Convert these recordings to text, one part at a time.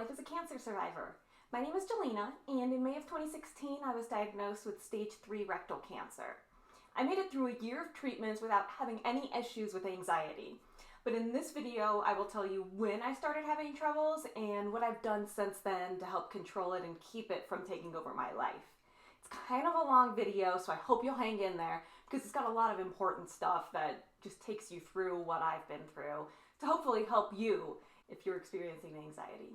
life as a cancer survivor. My name is Jelena, and in May of 2016, I was diagnosed with stage 3 rectal cancer. I made it through a year of treatments without having any issues with anxiety. But in this video, I will tell you when I started having troubles and what I've done since then to help control it and keep it from taking over my life. It's kind of a long video, so I hope you'll hang in there because it's got a lot of important stuff that just takes you through what I've been through to hopefully help you if you're experiencing anxiety.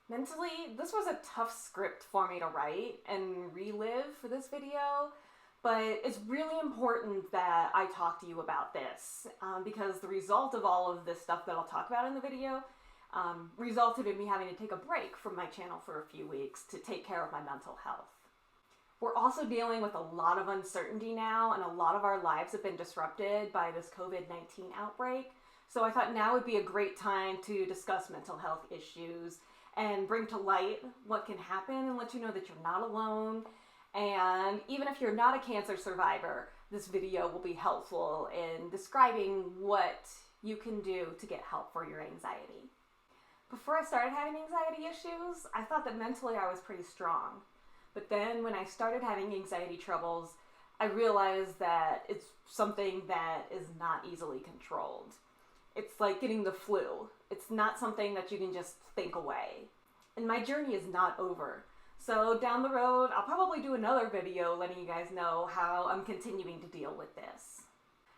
Mentally, this was a tough script for me to write and relive for this video, but it's really important that I talk to you about this because the result of all of this stuff that I'll talk about in the video resulted in me having to take a break from my channel for a few weeks to take care of my mental health. We're also dealing with a lot of uncertainty now, and a lot of our lives have been disrupted by this COVID-19 outbreak. So I thought now would be a great time to discuss mental health issues and bring to light what can happen and let you know that you're not alone. And even if you're not a cancer survivor, this video will be helpful in describing what you can do to get help for your anxiety. Before I started having anxiety issues, I thought that mentally I was pretty strong. But then when I started having anxiety troubles, I realized that it's something that is not easily controlled. It's like getting the flu. It's not something that you can just think away. And my journey is not over. So down the road, I'll probably do another video letting you guys know how I'm continuing to deal with this.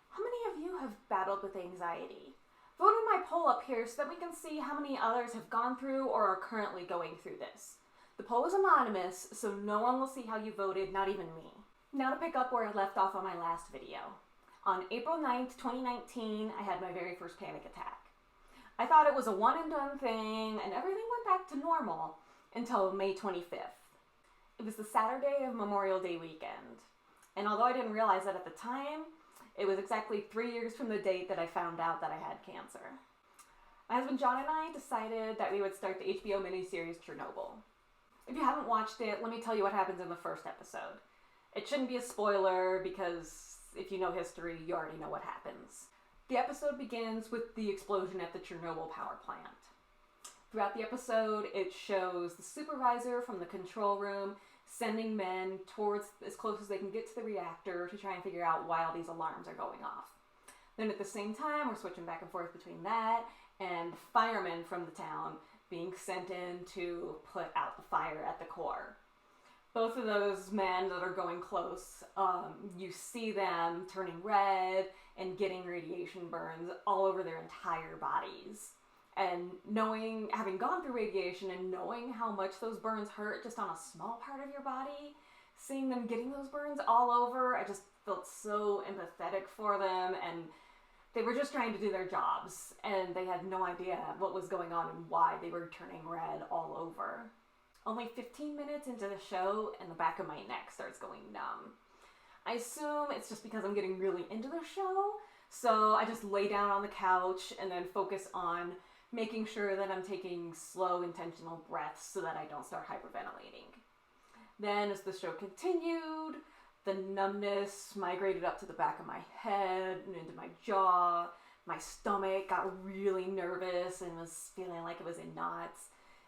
How many of you have battled with anxiety? Vote in my poll up here so that we can see how many others have gone through or are currently going through this. The poll is anonymous, so no one will see how you voted, not even me. Now to pick up where I left off on my last video. On April 9th, 2019, I had my very first panic attack. I thought it was a one and done thing, and everything went back to normal until May 25th. It was the Saturday of Memorial Day weekend, and although I didn't realize that at the time, it was exactly 3 years from the date that I found out that I had cancer. My husband John and I decided that we would start the HBO miniseries Chernobyl. If you haven't watched it, let me tell you what happens in the first episode. It shouldn't be a spoiler because if you know history, you already know what happens. The episode begins with the explosion at the Chernobyl power plant. Throughout the episode, it shows the supervisor from the control room sending men towards as close as they can get to the reactor to try and figure out why all these alarms are going off. Then at the same time, we're switching back and forth between that and firemen from the town being sent in to put out the fire at the core. Both of those men that are going close, you see them turning red and getting radiation burns all over their entire bodies. And having gone through radiation and knowing how much those burns hurt just on a small part of your body, seeing them getting those burns all over, I just felt so empathetic for them, and they were just trying to do their jobs, and they had no idea what was going on and why they were turning red all over. Only 15 minutes into the show, and the back of my neck starts going numb. I assume it's just because I'm getting really into the show, so I just lay down on the couch and then focus on making sure that I'm taking slow, intentional breaths so that I don't start hyperventilating. Then as the show continued, the numbness migrated up to the back of my head and into my jaw. My stomach got really nervous and was feeling like it was in knots.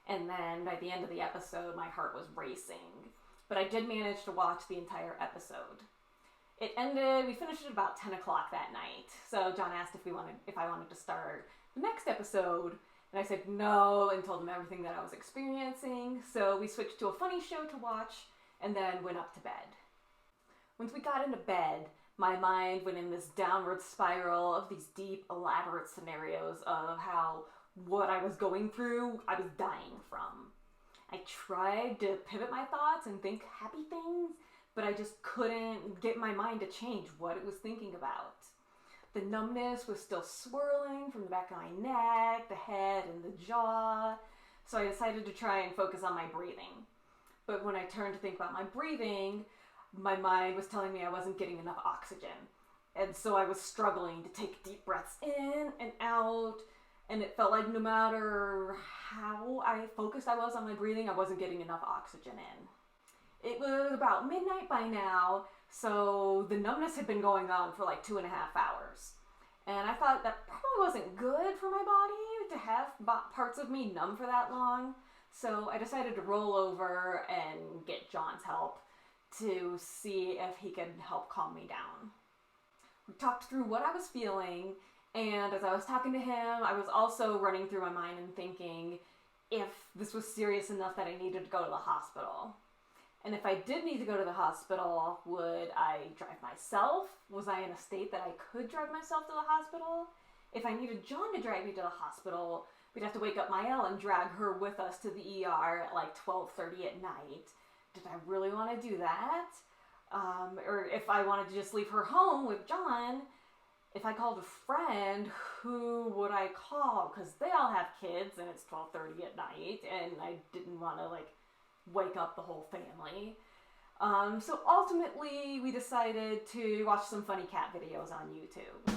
And then by the end of the episode, my heart was racing. But I did manage to watch the entire episode. It ended, we finished at about 10 o'clock that night. So John asked if I wanted to start the next episode. And I said no and told him everything that I was experiencing. So we switched to a funny show to watch and then went up to bed. Once we got into bed, my mind went in this downward spiral of these deep, elaborate scenarios of how what I was going through, I was dying from. I tried to pivot my thoughts and think happy things, but I just couldn't get my mind to change what it was thinking about. The numbness was still swirling from the back of my neck, the head, and the jaw, so I decided to try and focus on my breathing. But when I turned to think about my breathing, my mind was telling me I wasn't getting enough oxygen. And so I was struggling to take deep breaths in and out, and it felt like no matter how focused I was on my breathing, I wasn't getting enough oxygen in. It was about midnight by now, so the numbness had been going on for like 2.5 hours. And I thought that probably wasn't good for my body to have parts of me numb for that long, so I decided to roll over and get John's help to see if he could help calm me down. We talked through what I was feeling, and as I was talking to him, I was also running through my mind and thinking if this was serious enough that I needed to go to the hospital. And if I did need to go to the hospital, would I drive myself? Was I in a state that I could drive myself to the hospital? If I needed John to drive me to the hospital, we'd have to wake up Mael and drag her with us to the ER at like 12:30 at night. Did I really want to do that? Or if I wanted to just leave her home with John, if I called a friend, who would I call? Because they all have kids and it's 12:30 at night, and I didn't want to like wake up the whole family. So ultimately we decided to watch some funny cat videos on YouTube.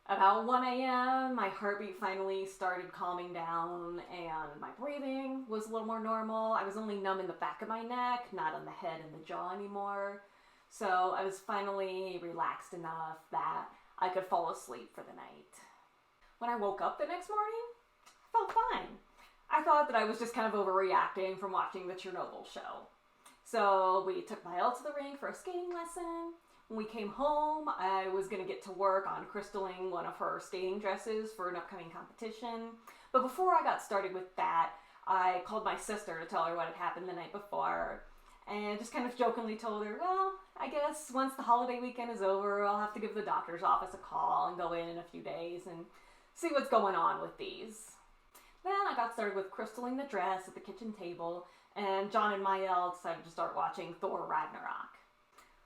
About 1 a.m., my heartbeat finally started calming down and my breathing was a little more normal. I was only numb in the back of my neck, not on the head and the jaw anymore. So I was finally relaxed enough that I could fall asleep for the night. When I woke up the next morning, I felt fine. I thought that I was just kind of overreacting from watching the Chernobyl show. So we took Mael to the rink for a skating lesson. When we came home, I was going to get to work on crystalling one of her skating dresses for an upcoming competition. But before I got started with that, I called my sister to tell her what had happened the night before. And just kind of jokingly told her, well, I guess once the holiday weekend is over, I'll have to give the doctor's office a call and go in a few days and see what's going on with these. Then I got started with crystalling the dress at the kitchen table, and John and Mael decided to start watching Thor Ragnarok.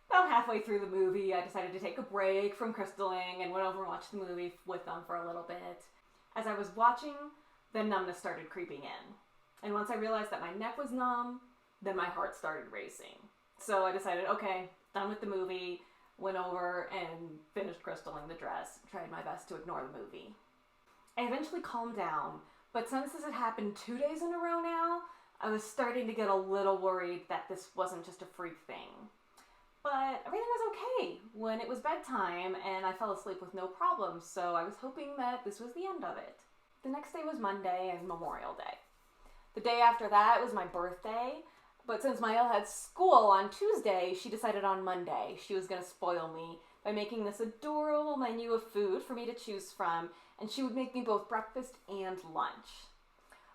About halfway through the movie, I decided to take a break from crystalling and went over and watched the movie with them for a little bit. As I was watching, the numbness started creeping in. And once I realized that my neck was numb, then my heart started racing. So I decided, okay, done with the movie, went over and finished crystalling the dress, tried my best to ignore the movie. I eventually calmed down, but since this had happened 2 days in a row now, I was starting to get a little worried that this wasn't just a freak thing. But everything was okay when it was bedtime and I fell asleep with no problems, so I was hoping that this was the end of it. The next day was Monday and Memorial Day. The day after that was my birthday, but since Mael had school on Tuesday, she decided on Monday she was going to spoil me by making this adorable menu of food for me to choose from, and she would make me both breakfast and lunch.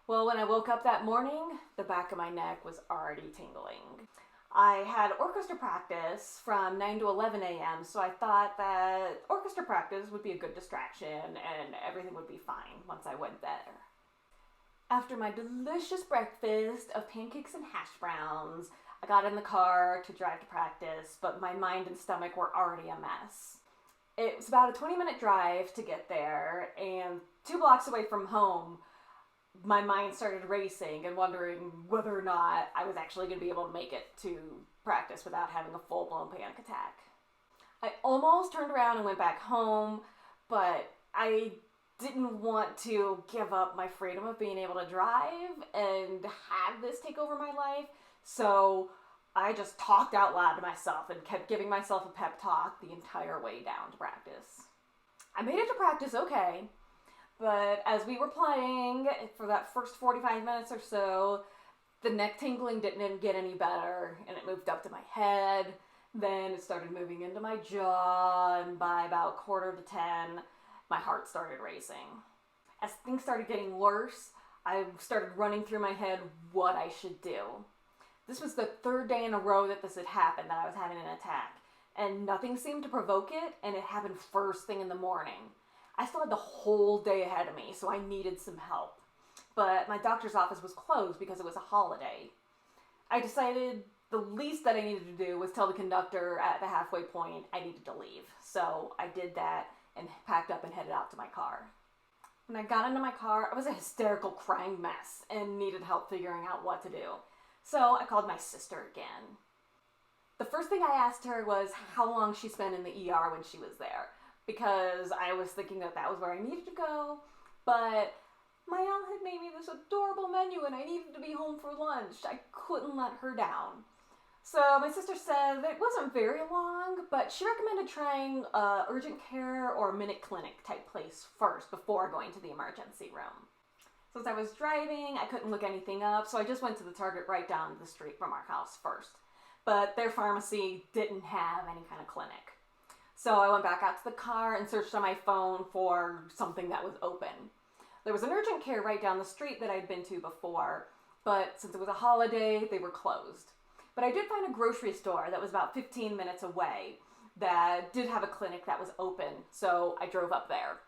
Well, when I woke up that morning, the back of my neck was already tingling. I had orchestra practice from 9 to 11 a.m., so I thought that orchestra practice would be a good distraction and everything would be fine once I went there. After my delicious breakfast of pancakes and hash browns, I got in the car to drive to practice, but my mind and stomach were already a mess. It was about a 20-minute drive to get there, and 2 blocks away from home, my mind started racing and wondering whether or not I was actually going to be able to make it to practice without having a full-blown panic attack. I almost turned around and went back home, but I didn't want to give up my freedom of being able to drive and have this take over my life, so I just talked out loud to myself and kept giving myself a pep talk the entire way down to practice. I made it to practice okay. But as we were playing, for that first 45 minutes or so, the neck tingling didn't get any better, and it moved up to my head, then it started moving into my jaw, and by about 9:45, my heart started racing. As things started getting worse, I started running through my head what I should do. This was the 3rd day in a row that this had happened, that I was having an attack, and nothing seemed to provoke it, and it happened first thing in the morning. I still had the whole day ahead of me, so I needed some help. But my doctor's office was closed because it was a holiday. I decided the least that I needed to do was tell the conductor at the halfway point I needed to leave. So I did that and packed up and headed out to my car. When I got into my car, I was a hysterical crying mess and needed help figuring out what to do. So I called my sister again. The first thing I asked her was how long she spent in the ER when she was there, because I was thinking that that was where I needed to go, but Mael had made me this adorable menu and I needed to be home for lunch. I couldn't let her down. So my sister said that it wasn't very long, but she recommended trying urgent care or minute clinic type place first before going to the emergency room. Since I was driving, I couldn't look anything up, so I just went to the Target right down the street from our house first. But their pharmacy didn't have any kind of clinic. So I went back out to the car and searched on my phone for something that was open. There was an urgent care right down the street that I'd been to before, but since it was a holiday, they were closed. But I did find a grocery store that was about 15 minutes away that did have a clinic that was open, so I drove up there.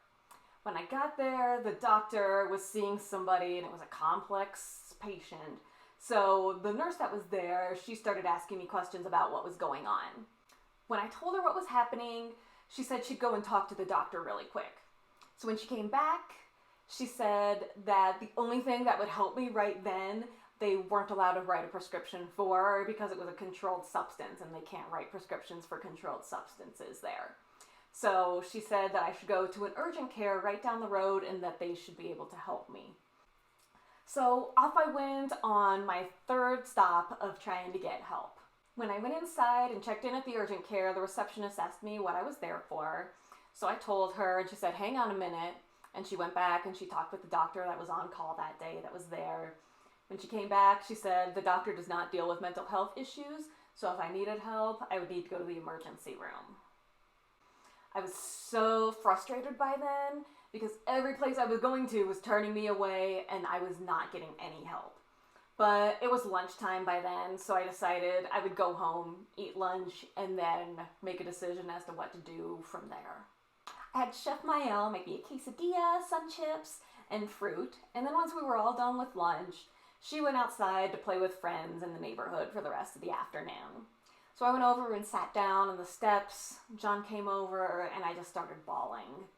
When I got there, the doctor was seeing somebody, and it was a complex patient. So the nurse that was there, she started asking me questions about what was going on. When I told her what was happening, she said she'd go and talk to the doctor really quick. So when she came back, she said that the only thing that would help me right then, they weren't allowed to write a prescription for because it was a controlled substance and they can't write prescriptions for controlled substances there. So she said that I should go to an urgent care right down the road and that they should be able to help me. So off I went on my third stop of trying to get help. When I went inside and checked in at the urgent care, the receptionist asked me what I was there for. So I told her and she said, hang on a minute. And she went back and she talked with the doctor that was on call that day that was there. When she came back, she said the doctor does not deal with mental health issues, so if I needed help, I would need to go to the emergency room. I was so frustrated by then because every place I was going to was turning me away and I was not getting any help. But it was lunchtime by then, so I decided I would go home, eat lunch, and then make a decision as to what to do from there. I had Chef Mael make me a quesadilla, sun chips, and fruit, and then once we were all done with lunch, she went outside to play with friends in the neighborhood for the rest of the afternoon. So I went over and sat down on the steps. John came over and I just started bawling.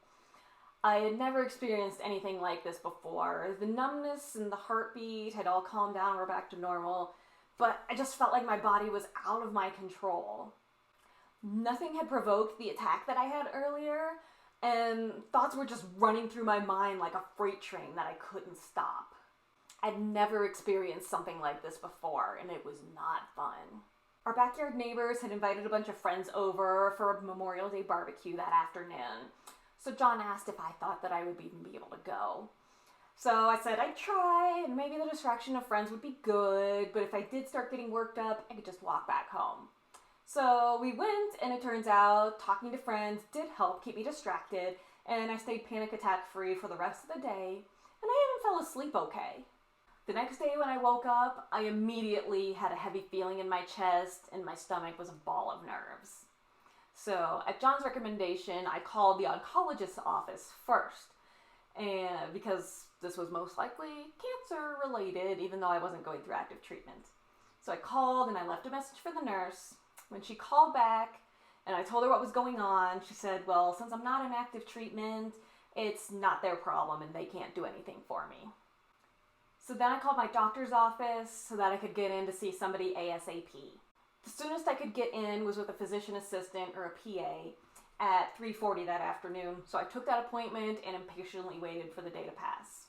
I had never experienced anything like this before. The numbness and the heartbeat had all calmed down, we're back to normal, but I just felt like my body was out of my control. Nothing had provoked the attack that I had earlier, and thoughts were just running through my mind like a freight train that I couldn't stop. I'd never experienced something like this before, and it was not fun. Our backyard neighbors had invited a bunch of friends over for a Memorial Day barbecue that afternoon. So John asked if I thought that I would even be able to go. So I said I'd try, and maybe the distraction of friends would be good, but if I did start getting worked up, I could just walk back home. So we went, and it turns out talking to friends did help keep me distracted, and I stayed panic attack free for the rest of the day, and I even fell asleep okay. The next day when I woke up, I immediately had a heavy feeling in my chest and my stomach was a ball of nerves. So at John's recommendation, I called the oncologist's office first, and because this was most likely cancer related, even though I wasn't going through active treatment. So I called and I left a message for the nurse. When she called back and I told her what was going on, she said, well, since I'm not in active treatment, it's not their problem and they can't do anything for me. So then I called my doctor's office so that I could get in to see somebody ASAP. The soonest I could get in was with a physician assistant or a PA at 3:40 that afternoon, so I took that appointment and impatiently waited for the day to pass.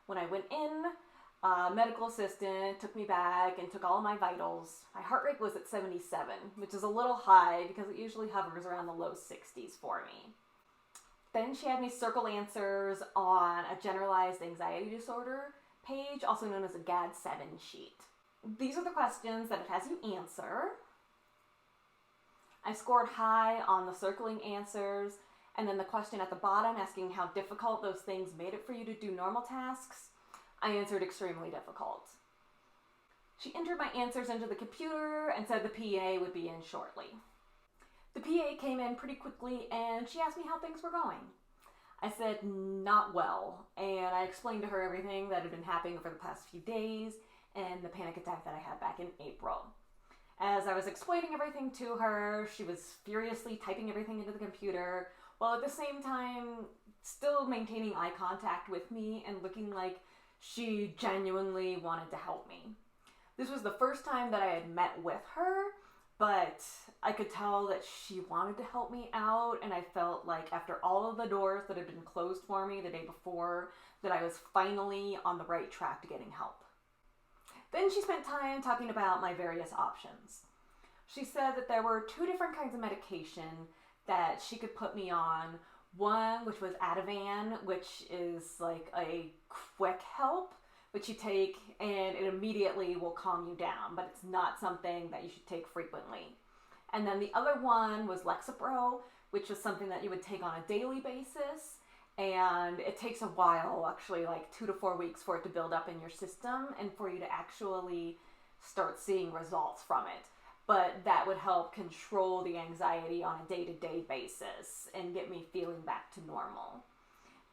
When I went in, a medical assistant took me back and took all of my vitals. My heart rate was at 77, which is a little high because it usually hovers around the low 60s for me. Then she had me circle answers on a generalized anxiety disorder page, also known as a GAD-7 sheet. These are the questions that it has you answer. I scored high on the circling answers, and then the question at the bottom asking how difficult those things made it for you to do normal tasks, I answered extremely difficult. She entered my answers into the computer and said the PA would be in shortly. The PA came in pretty quickly and she asked me how things were going. I said not well, and I explained to her everything that had been happening over the past few days and the panic attack that I had back in April. As I was explaining everything to her, she was furiously typing everything into the computer, while at the same time still maintaining eye contact with me and looking like she genuinely wanted to help me. This was the first time that I had met with her, but I could tell that she wanted to help me out, and I felt like after all of the doors that had been closed for me the day before, that I was finally on the right track to getting help. Then she spent time talking about my various options. She said that there were 2 different kinds of medication that she could put me on. One, which was Ativan, which is like a quick help, which you take and it immediately will calm you down, but it's not something that you should take frequently. And then the other one was Lexapro, which was something that you would take on a daily basis, and it takes a while, actually like 2 to 4 weeks, for it to build up in your system and for you to actually start seeing results from it. But that would help control the anxiety on a day-to-day basis and get me feeling back to normal.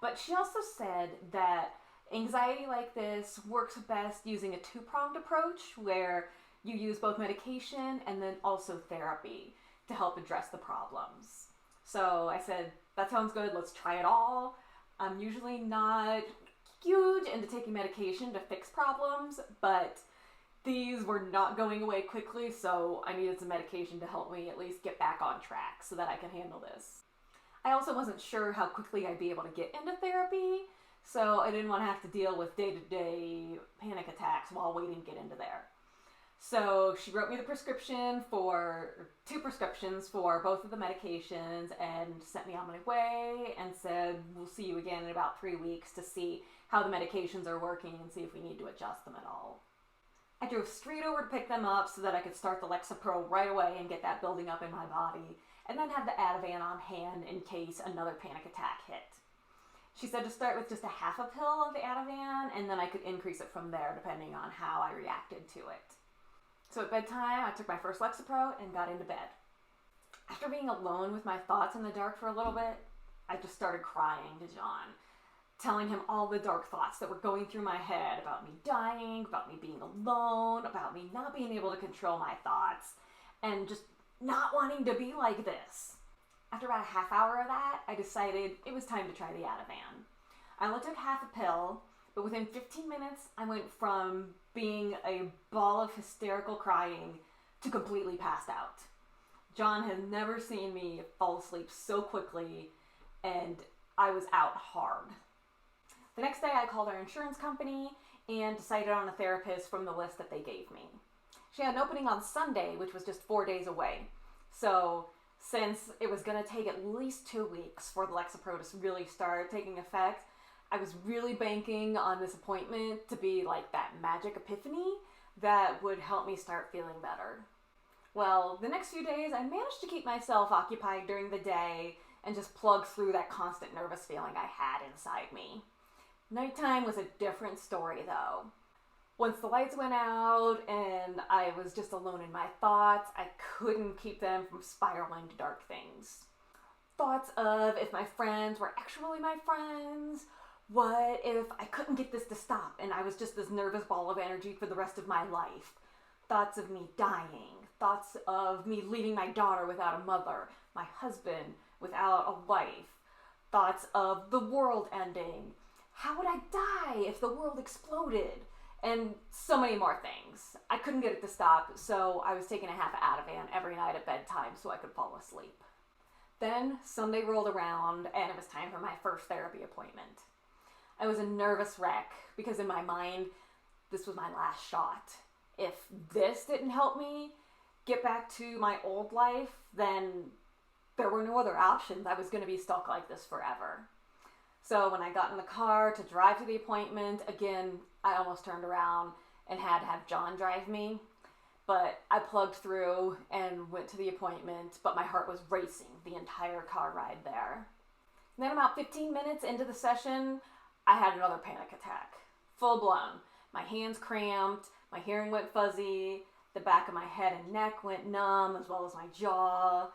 But she also said that anxiety like this works best using a 2-pronged approach where you use both medication and then also therapy to help address the problems. So I said, that sounds good, let's try it all. I'm usually not huge into taking medication to fix problems, but these were not going away quickly, so I needed some medication to help me at least get back on track so that I could handle this. I also wasn't sure how quickly I'd be able to get into therapy, so I didn't want to have to deal with day-to-day panic attacks while waiting to get into there. So she wrote me the prescription for 2 prescriptions for both of the medications and sent me on my way and said, we'll see you again in about 3 weeks to see how the medications are working and see if we need to adjust them at all. I drove straight over to pick them up so that I could start the Lexapro right away and get that building up in my body, and then have the Ativan on hand in case another panic attack hit. She said to start with just a half a pill of the Ativan, and then I could increase it from there depending on how I reacted to it. So at bedtime, I took my first Lexapro and got into bed. After being alone with my thoughts in the dark for a little bit, I just started crying to John, telling him all the dark thoughts that were going through my head about me dying, about me being alone, about me not being able to control my thoughts, and just not wanting to be like this. After about a half hour of that, I decided it was time to try the Ativan. I only took half a pill, but within 15 minutes, I went from being a ball of hysterical crying to completely passed out. John had never seen me fall asleep so quickly, and I was out hard. The next day, I called our insurance company and decided on a therapist from the list that they gave me. She had an opening on Sunday, which was just 4 days away. So since it was going to take at least 2 weeks for the Lexapro to really start taking effect, I was really banking on this appointment to be like that magic epiphany that would help me start feeling better. Well, the next few days, I managed to keep myself occupied during the day and just plug through that constant nervous feeling I had inside me. Nighttime was a different story, though. Once the lights went out and I was just alone in my thoughts, I couldn't keep them from spiraling to dark things. Thoughts of if my friends were actually my friends. What if I couldn't get this to stop and I was just this nervous ball of energy for the rest of my life? Thoughts of me dying. Thoughts of me leaving my daughter without a mother, my husband without a wife. Thoughts of the world ending. How would I die if the world exploded? And so many more things. I couldn't get it to stop, so I was taking a half of Ativan every night at bedtime so I could fall asleep. Then Sunday rolled around and it was time for my first therapy appointment. I was a nervous wreck because in my mind, this was my last shot. If this didn't help me get back to my old life, then there were no other options. I was going to be stuck like this forever. So when I got in the car to drive to the appointment, again, I almost turned around and had to have John drive me. But I plugged through and went to the appointment, but my heart was racing the entire car ride there. And then about 15 minutes into the session, I had another panic attack. Full blown. My hands cramped, my hearing went fuzzy, the back of my head and neck went numb, as well as my jaw.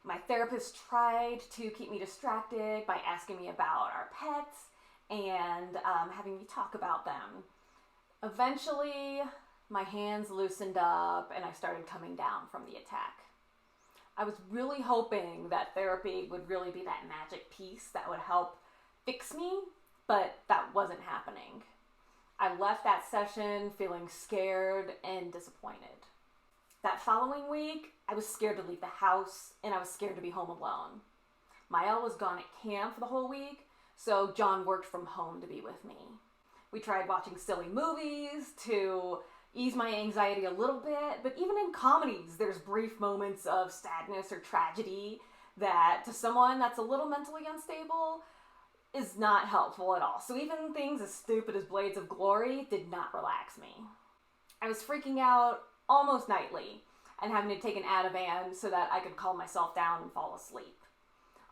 My therapist tried to keep me distracted by asking me about our pets and having me talk about them. Eventually, my hands loosened up and I started coming down from the attack. I was really hoping that therapy would really be that magic piece that would help fix me, but that wasn't happening. I left that session feeling scared and disappointed. That following week, I was scared to leave the house and I was scared to be home alone. Mael was gone at camp for the whole week, so John worked from home to be with me. We tried watching silly movies to ease my anxiety a little bit, but even in comedies, there's brief moments of sadness or tragedy that to someone that's a little mentally unstable is not helpful at all. So even things as stupid as Blades of Glory did not relax me. I was freaking out almost nightly and having to take an Ativan so that I could calm myself down and fall asleep.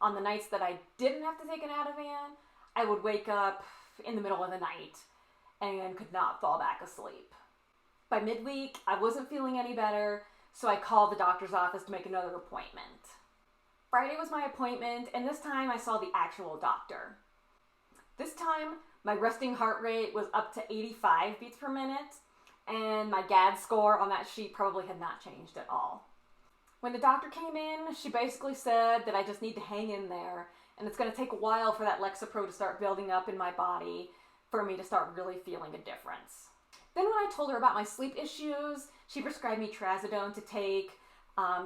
On the nights that I didn't have to take an Ativan, I would wake up in the middle of the night and could not fall back asleep. By midweek, I wasn't feeling any better, so I called the doctor's office to make another appointment. Friday was my appointment, and this time I saw the actual doctor. This time, my resting heart rate was up to 85 beats per minute, and my GAD score on that sheet probably had not changed at all. When the doctor came in, she basically said that I just need to hang in there, and it's going to take a while for that Lexapro to start building up in my body for me to start really feeling a difference. Then when I told her about my sleep issues, she prescribed me trazodone to take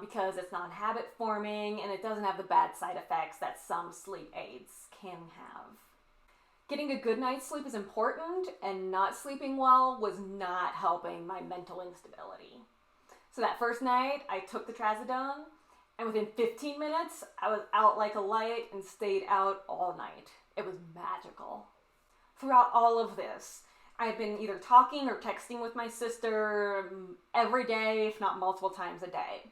because it's non-habit forming and it doesn't have the bad side effects that some sleep aids can have. Getting a good night's sleep is important, and not sleeping well was not helping my mental instability. So that first night, I took the trazodone, and within 15 minutes, I was out like a light and stayed out all night. It was magical. Throughout all of this, I've been either talking or texting with my sister every day, if not multiple times a day.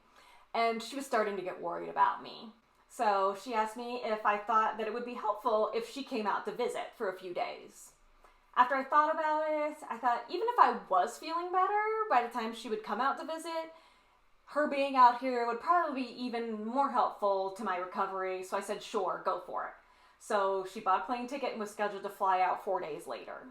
And she was starting to get worried about me. So she asked me if I thought that it would be helpful if she came out to visit for a few days. After I thought about it, I thought even if I was feeling better by the time she would come out to visit, her being out here would probably be even more helpful to my recovery. So I said, sure, go for it. So she bought a plane ticket and was scheduled to fly out 4 days later.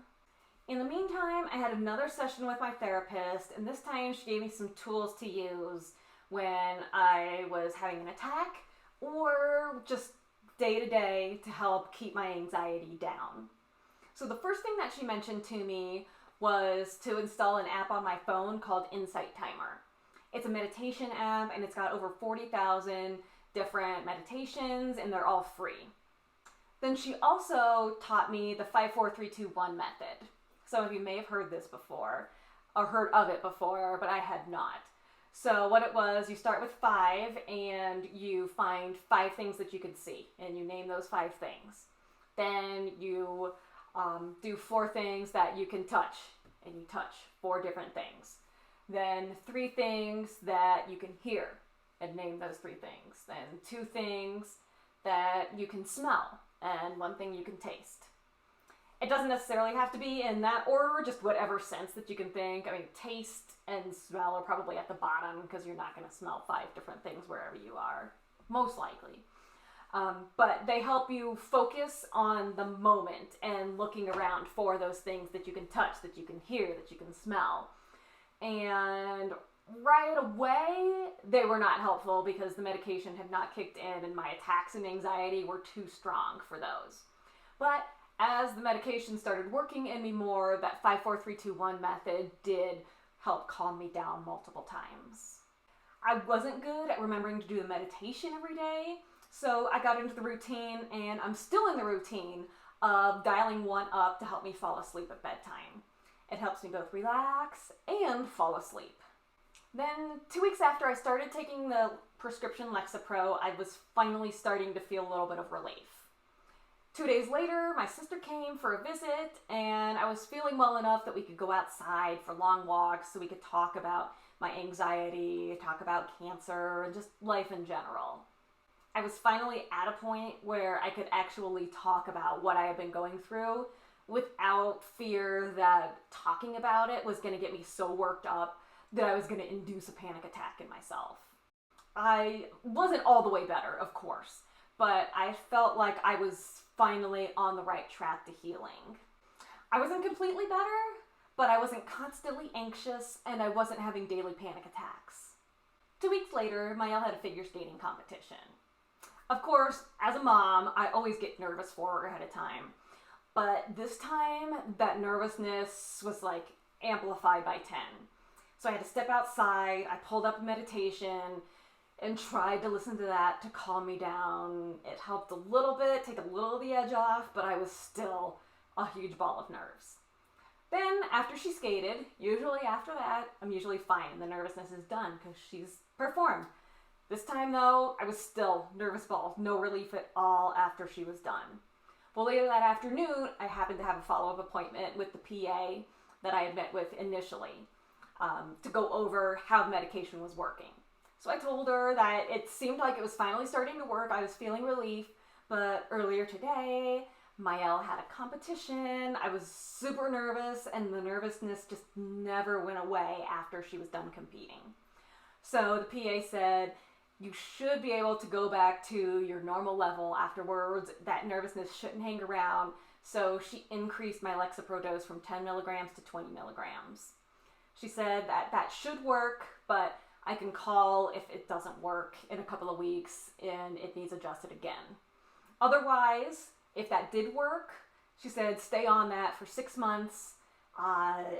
In the meantime, I had another session with my therapist, and this time she gave me some tools to use when I was having an attack or just day to day to help keep my anxiety down. So the first thing that she mentioned to me was to install an app on my phone called Insight Timer. It's a meditation app, and it's got over 40,000 different meditations, and they're all free. Then she also taught me the 5-4-3-2-1 method. Some of you may have heard this before, or heard of it before, but I had not. So what it was, you start with 5, and you find 5 things that you could see, and you name those 5 things. Then you do 4 things that you can touch, and you touch 4 different things. Then 3 things that you can hear, and name those 3 things. Then 2 things that you can smell, and 1 thing you can taste. It doesn't necessarily have to be in that order, just whatever sense that you can think. I mean, taste and smell are probably at the bottom because you're not going to smell 5 different things wherever you are, most likely. But they help you focus on the moment and looking around for those things that you can touch, that you can hear, that you can smell. And right away, they were not helpful because the medication had not kicked in and my attacks and anxiety were too strong for those. But as the medication started working in me more, that 5-4-3-2-1 method did help calm me down multiple times. I wasn't good at remembering to do the meditation every day, so I got into the routine, and I'm still in the routine of dialing 1 up to help me fall asleep at bedtime. It helps me both relax and fall asleep. Then 2 weeks after I started taking the prescription Lexapro, I was finally starting to feel a little bit of relief. 2 days later, my sister came for a visit, and I was feeling well enough that we could go outside for long walks so we could talk about my anxiety, talk about cancer, and just life in general. I was finally at a point where I could actually talk about what I had been going through without fear that talking about it was going to get me so worked up that I was going to induce a panic attack in myself. I wasn't all the way better, of course, but I felt like I was finally on the right track to healing. I wasn't completely better, but I wasn't constantly anxious, and I wasn't having daily panic attacks. 2 weeks later, Maëlle had a figure skating competition. Of course, as a mom, I always get nervous for her ahead of time, but this time, that nervousness was like amplified by 10. So I had to step outside, I pulled up a meditation, and tried to listen to that to calm me down. It helped a little bit, take a little of the edge off, but I was still a huge ball of nerves. Then after she skated, usually after that, I'm usually fine and the nervousness is done because she's performed. This time though, I was still nervous balls, no relief at all after she was done. Well, later that afternoon, I happened to have a follow-up appointment with the PA that I had met with initially to go over how the medication was working. So I told her that it seemed like it was finally starting to work. I was feeling relief, but earlier today, Mael had a competition. I was super nervous, and the nervousness just never went away after she was done competing. So the PA said, you should be able to go back to your normal level afterwards. That nervousness shouldn't hang around. So she increased my Lexapro dose from 10 milligrams to 20 milligrams. She said that that should work, but I can call if it doesn't work in a couple of weeks and it needs adjusted again. Otherwise, if that did work, she said stay on that for 6 months.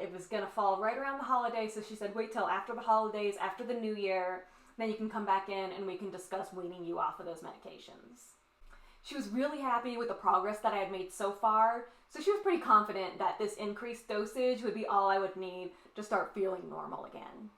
It was going to fall right around the holidays, so she said wait till after the holidays, after the new year, then you can come back in and we can discuss weaning you off of those medications. She was really happy with the progress that I had made so far, so she was pretty confident that this increased dosage would be all I would need to start feeling normal again.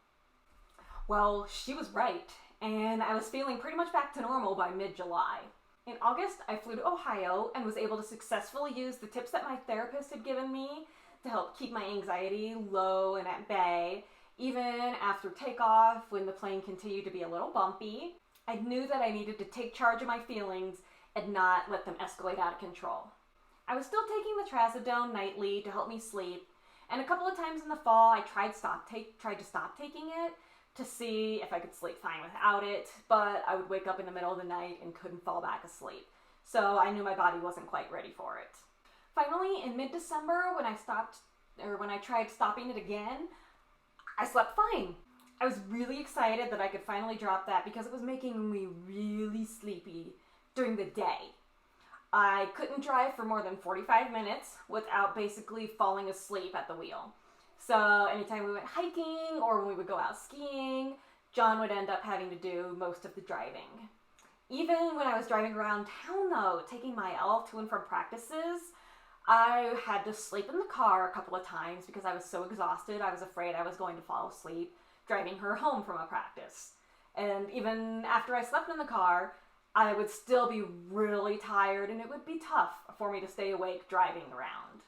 Well, she was right, and I was feeling pretty much back to normal by mid-July. In August, I flew to Ohio and was able to successfully use the tips that my therapist had given me to help keep my anxiety low and at bay. Even after takeoff, when the plane continued to be a little bumpy, I knew that I needed to take charge of my feelings and not let them escalate out of control. I was still taking the trazodone nightly to help me sleep, and a couple of times in the fall I tried to stop taking it to see if I could sleep fine without it, but I would wake up in the middle of the night and couldn't fall back asleep. So I knew my body wasn't quite ready for it. Finally, in mid-December, when I tried stopping it again, I slept fine. I was really excited that I could finally drop that because it was making me really sleepy during the day. I couldn't drive for more than 45 minutes without basically falling asleep at the wheel. So anytime we went hiking or when we would go out skiing, John would end up having to do most of the driving. Even when I was driving around town though, taking my Mael to and from practices, I had to sleep in the car a couple of times because I was so exhausted. I was afraid I was going to fall asleep driving her home from a practice. And even after I slept in the car, I would still be really tired and it would be tough for me to stay awake driving around.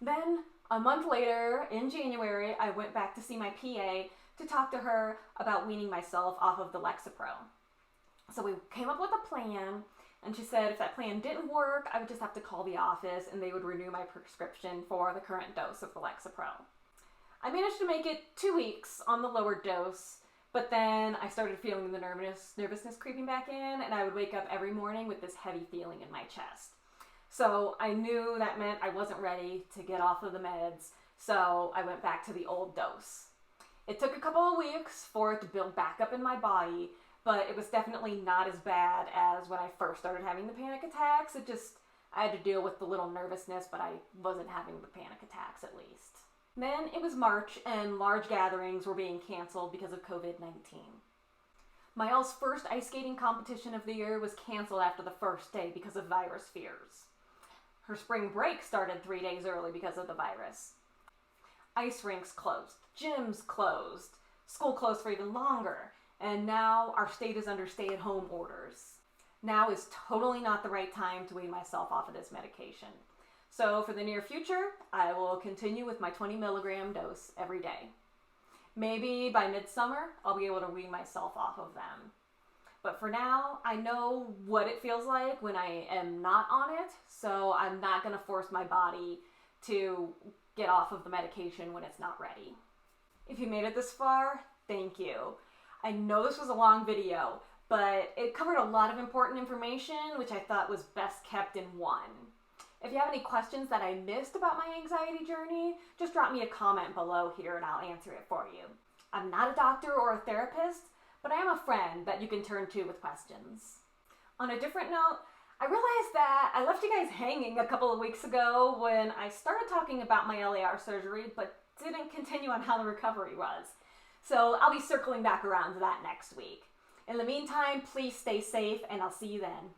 Then, a month later, in January, I went back to see my PA to talk to her about weaning myself off of the Lexapro. So we came up with a plan, and she said if that plan didn't work, I would just have to call the office and they would renew my prescription for the current dose of the Lexapro. I managed to make it 2 weeks on the lower dose, but then I started feeling the nervousness creeping back in, and I would wake up every morning with this heavy feeling in my chest. So I knew that meant I wasn't ready to get off of the meds, so I went back to the old dose. It took a couple of weeks for it to build back up in my body, but it was definitely not as bad as when I first started having the panic attacks. I had to deal with the little nervousness, but I wasn't having the panic attacks at least. Then it was March, and large gatherings were being canceled because of COVID-19. Mael's first ice skating competition of the year was canceled after the first day because of virus fears. Her spring break started 3 days early because of the virus. Ice rinks closed, gyms closed, school closed for even longer, and now our state is under stay-at-home orders. Now is totally not the right time to wean myself off of this medication. So for the near future, I will continue with my 20 milligram dose every day. Maybe by midsummer, I'll be able to wean myself off of them. But for now, I know what it feels like when I am not on it, so I'm not going to force my body to get off of the medication when it's not ready. If you made it this far, thank you. I know this was a long video, but it covered a lot of important information, which I thought was best kept in one. If you have any questions that I missed about my anxiety journey, just drop me a comment below here and I'll answer it for you. I'm not a doctor or a therapist, but I am a friend that you can turn to with questions. On a different note, I realized that I left you guys hanging a couple of weeks ago when I started talking about my LAR surgery, but didn't continue on how the recovery was. So I'll be circling back around to that next week. In the meantime, please stay safe and I'll see you then.